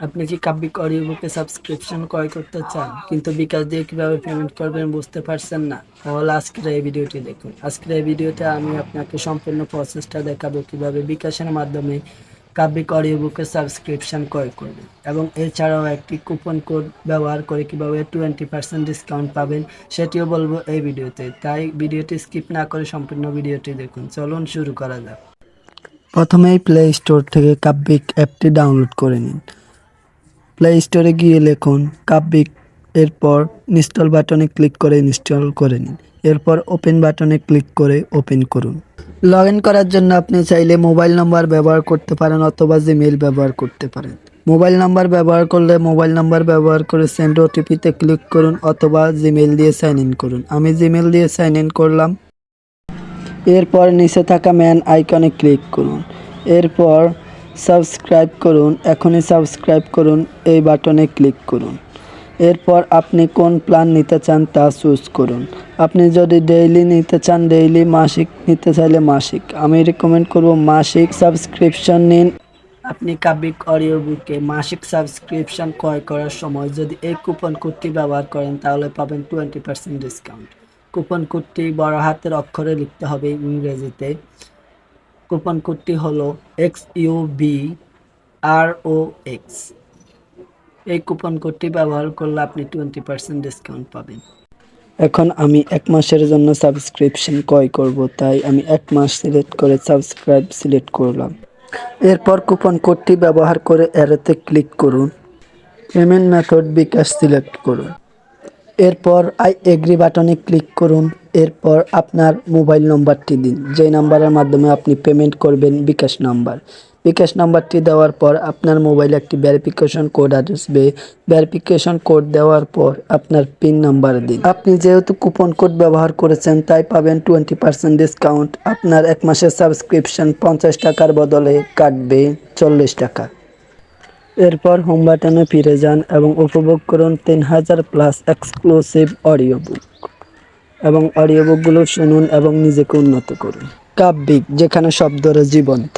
আপনি কি কাব্যিক অডিও বুকে সাবস্ক্রিপশন ক্রয় করতে চান কিন্তু বিকাশ দিয়ে কিভাবে পেমেন্ট করবেন বুঝতে পারছেন না? তাহলে আজকের এই ভিডিওটি দেখুন। আজকের এই ভিডিওতে আমি আপনাকে সম্পূর্ণ প্রসেসটা দেখাবো কিভাবে বিকাশের মাধ্যমে কাব্যিক অডিও বুকের সাবস্ক্রিপশন ক্রয় করবেন এবং এছাড়াও একটি কুপন কোড ব্যবহার করে কিভাবে 20% ডিসকাউন্ট পাবেন সেটিও বলবো এই ভিডিওতে। তাই ভিডিওটি স্কিপ না করে সম্পূর্ণ ভিডিওটি দেখুন। চলুন শুরু করা যাক। প্রথমেই প্লে স্টোর থেকে কাব্যিক অ্যাপটি ডাউনলোড করে নিন। প্লে স্টোরে গিয়ে লিখুন কাব্যিক, এরপর ইনস্টল বাটনে ক্লিক করে ইনস্টল করে নিন। এরপর ওপেন বাটনে ক্লিক করে ওপেন করুন। লগ ইন করার জন্য আপনি চাইলে মোবাইল নাম্বার ব্যবহার করতে পারেন অথবা জিমেইল ব্যবহার করতে পারেন। মোবাইল নাম্বার ব্যবহার করলে মোবাইল নাম্বার ব্যবহার করে সেন্ড ওটিপিতে ক্লিক করুন অথবা জিমেইল দিয়ে সাইন ইন করুন। আমি জিমেইল দিয়ে সাইন ইন করলাম। এরপর নিচে থাকা ম্যান আইকনে ক্লিক করুন। এরপর সাবস্ক্রাইব করুন, এখনই সাবস্ক্রাইব করুন এই বাটনে ক্লিক করুন। এরপর আপনি কোন প্ল্যান নিতে চান তা চুজ করুন। আপনি যদি ডেইলি নিতে চান ডেইলি, মাসিক নিতে চাইলে মাসিক। আমি রেকমেন্ড করব মাসিক সাবস্ক্রিপশন নিন। আপনি কাব্যিক অডিও বুকে মাসিক সাবস্ক্রিপশন ক্রয় করার সময় যদি এই কুপন কোডটি ব্যবহার করেন তাহলে পাবেন 20% ডিসকাউন্ট। কুপন কোডটি বড় হাতের অক্ষরে লিখতে হবে ইংরেজিতে। কুপন কোডটি হলো XUBROX। এই কুপন কোডটি ব্যবহার করলে আপনি 20% ডিসকাউন্ট পাবেন। এখন আমি 1 মাসের জন্য সাবস্ক্রিপশন ক্রয় করব, তাই আমি 1 মাস সিলেক্ট করে সাবস্ক্রাইব সিলেক্ট করলাম। এরপর কুপন কোডটি ব্যবহার করে অ্যারোতে ক্লিক করুন। পেমেন্ট মেথড বিকাশ সিলেক্ট করুন। এরপর আই এগ্রি বাটনে ক্লিক করুন। এরপর আপনার মোবাইল নম্বরটি দিন, যেই নাম্বারের মাধ্যমে আপনি পেমেন্ট করবেন, বিকাশ নাম্বার। বিকাশ নাম্বারটি দেওয়ার পর আপনার মোবাইলে একটি ভেরিফিকেশন কোড আসবে। ভেরিফিকেশন কোড দেওয়ার পর আপনার পিন নাম্বার দিন। আপনি যেহেতু কুপন কোড ব্যবহার করেছেন তাই পাবেন 20% ডিসকাউন্ট। আপনার 1 মাসের সাবস্ক্রিপশন 50 টাকার বদলে কাটবে 40 টাকা। এরপর হোম বাটনে ফিরে যান এবং উপভোগ করুন 3000+ এক্সক্লুসিভ অডিও বুক এবং অডিও বুকগুলো শুনুন এবং নিজেকে উন্নত করুন। কাব্যিক, যেখানে শব্দরা জীবন্ত।